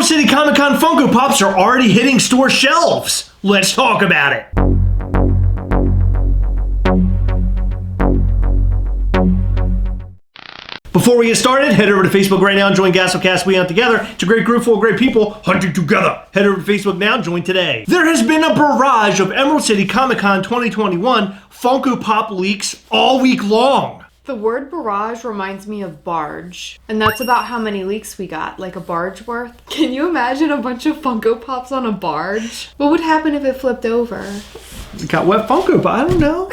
Emerald City Comic Con Funko Pops are already hitting store shelves. Let's talk about it. Before we get started, head over to Facebook right now and join Gastlecast. We Hunt Together. It's a great group full of great people hunting together. Head over to Facebook now, join today. There has been a barrage of Emerald City Comic Con 2021 Funko Pop leaks all week long. The word barrage reminds me of barge, and that's about how many leaks we got, like a barge worth. Can you imagine a bunch of Funko Pops on a barge? What would happen if it flipped over? We got wet Funko Pop, I don't know.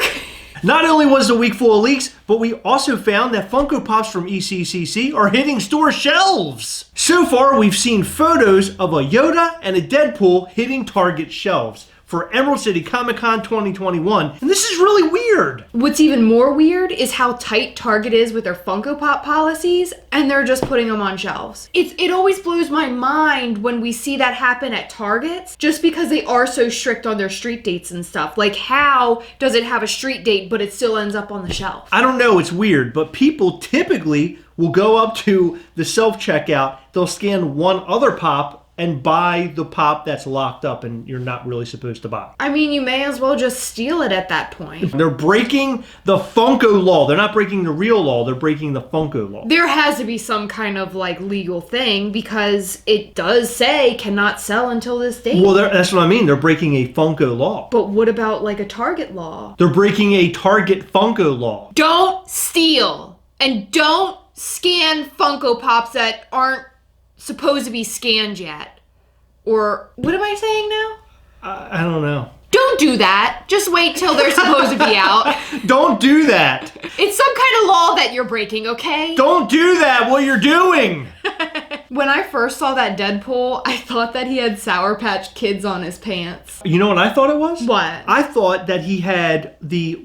Not only was the week full of leaks, but we also found that Funko Pops from ECCC are hitting store shelves. So far, we've seen photos of a Yoda and a Deadpool hitting Target shelves for Emerald City Comic Con 2021, and this is really weird. What's even more weird is how tight Target is with their Funko Pop policies, and they're just putting them on shelves. It always blows my mind when we see that happen at Targets, just because they are so strict on their street dates and stuff. Like, how does it have a street date, but it still ends up on the shelf? I don't know, it's weird, but people typically will go up to the self-checkout, they'll scan one other pop, and buy the pop that's locked up and you're not really supposed to buy. I mean, you may as well just steal it at that point. They're breaking the Funko law. They're not breaking the real law. They're breaking the Funko law. There has to be some kind of like legal thing because it does say cannot sell until this date. Well, that's what I mean. They're breaking a Funko law. But what about like a Target law? They're breaking a Target Funko law. Don't steal and don't scan Funko Pops that aren't supposed to be scanned yet. Or what am I saying now? I don't know. Don't do that. Just wait till they're supposed to be out. Don't do that. It's some kind of law that you're breaking, okay? Don't do that, what you're doing. When I first saw that Deadpool, I thought that he had Sour Patch Kids on his pants. You know what I thought it was? What? I thought that he had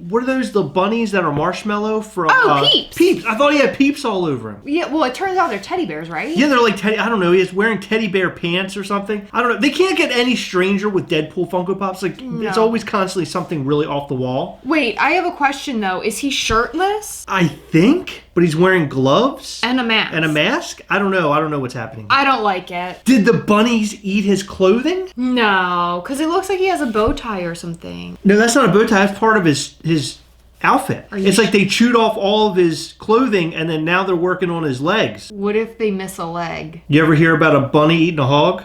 what are those, the bunnies that are marshmallow from... Peeps. Peeps. I thought he had Peeps all over him. Yeah, well, it turns out they're teddy bears, right? Yeah, they're like teddy... I don't know. He's wearing teddy bear pants or something. I don't know. They can't get any stranger with Deadpool Funko Pops. Like, no. It's always constantly something really off the wall. Wait, I have a question, though. Is he shirtless? I think, but he's wearing gloves. And a mask. And a mask? I don't know. I don't know what's happening. I don't like it. Did the bunnies eat his clothing? No, because it looks like he has a bow tie or something. No, that's not a bow tie. That's part of his outfit. It's like they chewed off all of his clothing and then now they're working on his legs. What if they miss a leg? You ever hear about a bunny eating a hog?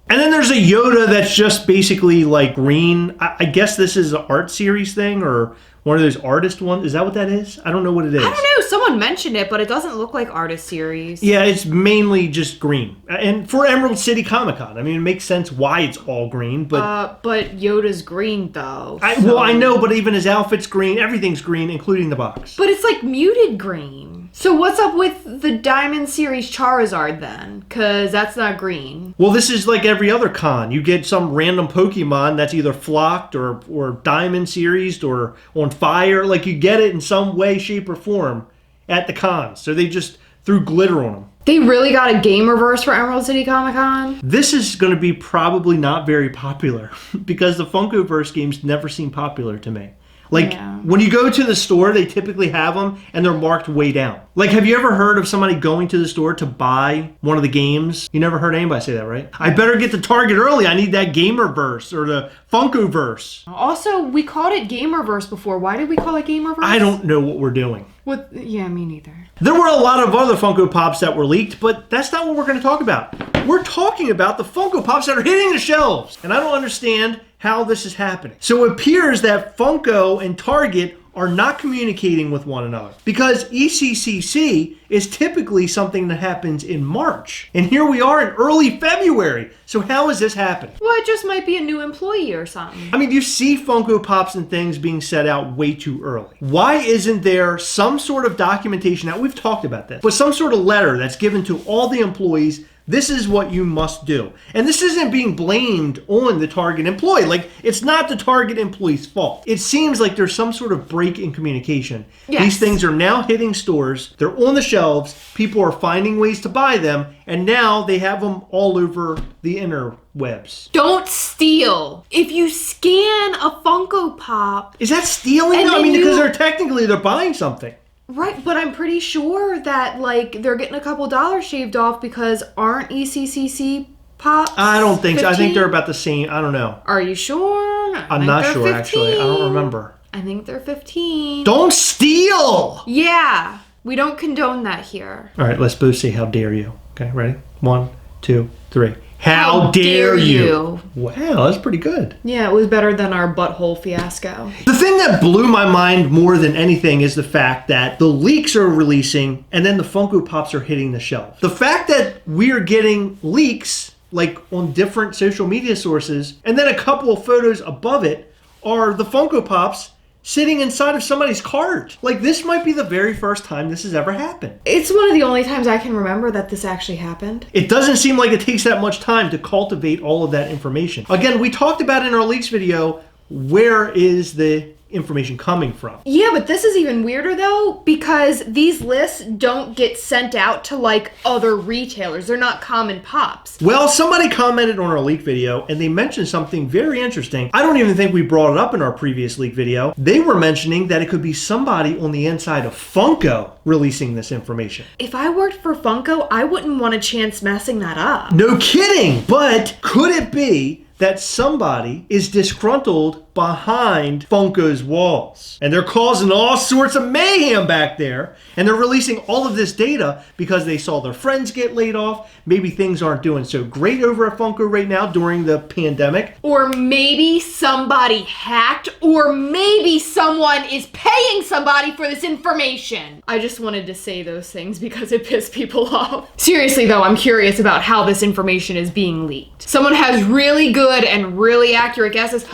And then there's a Yoda that's just basically like green. I guess this is an art series thing or one of those artist ones. Is that what that is? I don't know what it is. I don't know. Someone mentioned it, but it doesn't look like artist series. Yeah, it's mainly just green. And for Emerald City Comic Con, I mean, it makes sense why it's all green, but... But Yoda's green, though. Well, I know, but even his outfit's green. Everything's green, including the box. But it's like muted green. So what's up with the Diamond Series Charizard, then? Because that's not green. Well, this is like every other con. You get some random Pokemon that's either flocked or Diamond Series or on fire. Like, you get it in some way, shape, or form at the cons. So they just threw glitter on them. They really got a game reverse for Emerald City Comic Con? This is going to be probably not very popular because the Funkoverse games never seem popular to me. Like, when you go to the store, they typically have them, and they're marked way down. Like, have you ever heard of somebody going to the store to buy one of the games? You never heard anybody say that, right? I better get to Target early. I need that Gamerverse or the Funkoverse. Also, we called it Gamerverse before. Why did we call it Gamerverse? I don't know what we're doing. Yeah, me neither. There were a lot of other Funko Pops that were leaked, but that's not what we're going to talk about. We're talking about the Funko Pops that are hitting the shelves. And I don't understand how this is happening. So it appears that Funko and Target are not communicating with one another because ECCC is typically something that happens in March. And here we are in early February. So how is this happening? Well, it just might be a new employee or something. I mean, you see Funko Pops and things being set out way too early. Why isn't there some sort of documentation? Now, we've talked about this, but some sort of letter that's given to all the employees. This is what you must do. And this isn't being blamed on the Target employee. Like, it's not the Target employee's fault. It seems like there's some sort of break in communication. Yes. These things are now hitting stores. They're on the shelves. People are finding ways to buy them. And now they have them all over the interwebs. Don't steal. If you scan a Funko Pop... Is that stealing? I mean, because they're buying something. Right, but I'm pretty sure that, like, they're getting a couple dollars shaved off because aren't ECCC Pops? I don't think so. I think 15? they're about the same. I don't know. Are you sure? I'm not sure, actually. I don't remember. I think they're 15. Don't steal! Yeah. We don't condone that here. All right, let's both say how dare you. Okay, ready? 1, 2, 3. How dare you? Wow, that's pretty good. Yeah, it was better than our butthole fiasco. The thing that blew my mind more than anything is the fact that the leaks are releasing and then the Funko Pops are hitting the shelf. The fact that we're getting leaks like on different social media sources and then a couple of photos above it are the Funko Pops sitting inside of somebody's cart. Like, this might be the very first time this has ever happened. It's one of the only times I can remember that this actually happened. It doesn't seem like it takes that much time to cultivate all of that information. Again, we talked about in our leaks video, where is the information coming from? Yeah, but this is even weirder though, because these lists don't get sent out to like other retailers. They're not common pops. Well, somebody commented on our leak video and they mentioned something very interesting. I don't even think we brought it up in our previous leak video. They were mentioning that it could be somebody on the inside of Funko releasing this information. If I worked for Funko, I wouldn't want a chance messing that up. No kidding! But could it be that somebody is disgruntled behind Funko's walls and they're causing all sorts of mayhem back there, and they're releasing all of this data because they saw their friends get laid off? Maybe things aren't doing so great over at Funko right now during the pandemic. Or maybe somebody hacked, or maybe someone is paying somebody for this information. I just wanted to say those things because it pissed people off. Seriously though, I'm curious about how this information is being leaked. Someone has really good and really accurate guesses.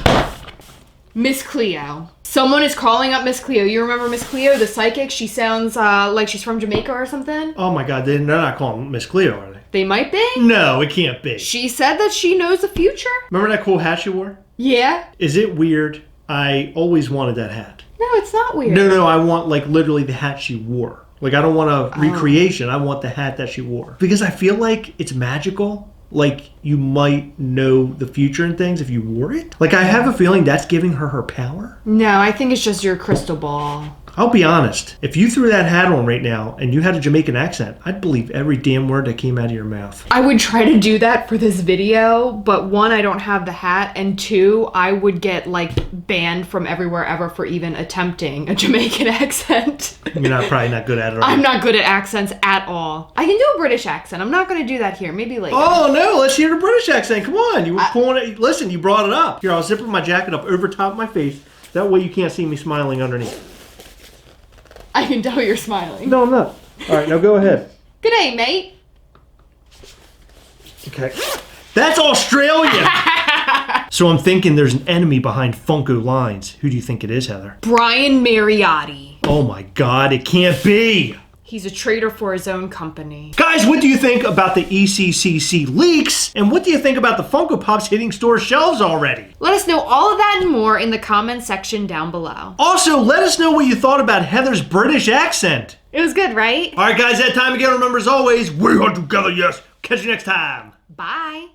Miss Cleo. Someone is calling up Miss Cleo. You remember Miss Cleo, the psychic? She sounds like she's from Jamaica or something. Oh my God, they're not calling Miss Cleo, are they? They might be. No, it can't be. She said that she knows the future. Remember that cool hat she wore? Yeah. Is it weird? I always wanted that hat. No, it's not weird. No, I want like literally the hat she wore. Like, I don't want a recreation. I want the hat that she wore. Because I feel like it's magical. Like, you might know the future and things if you wore it. Like, I have a feeling that's giving her power. No, I think it's just your crystal ball. I'll be honest. If you threw that hat on right now and you had a Jamaican accent, I'd believe every damn word that came out of your mouth. I would try to do that for this video, but one, I don't have the hat, and two, I would get like banned from everywhere ever for even attempting a Jamaican accent. You're probably not good at it. I'm not good at accents at all. I can do a British accent. I'm not going to do that here. Maybe later. Oh no, let's hear the British accent. Come on. You were pulling it. Listen, you brought it up. Here, I'll zip my jacket up over top of my face. That way you can't see me smiling underneath. I can tell you're smiling. No, I'm not. All right, now go ahead. G'day, mate. Okay. That's Australian! So I'm thinking there's an enemy behind Funko lines. Who do you think it is, Heather? Brian Mariotti. Oh my God, it can't be! He's a traitor for his own company. Guys, what do you think about the ECCC leaks? And what do you think about the Funko Pops hitting store shelves already? Let us know all of that and more in the comment section down below. Also, let us know what you thought about Heather's British accent. It was good, right? All right, guys, that time again. Remember, as always, we are together, yes. Catch you next time. Bye.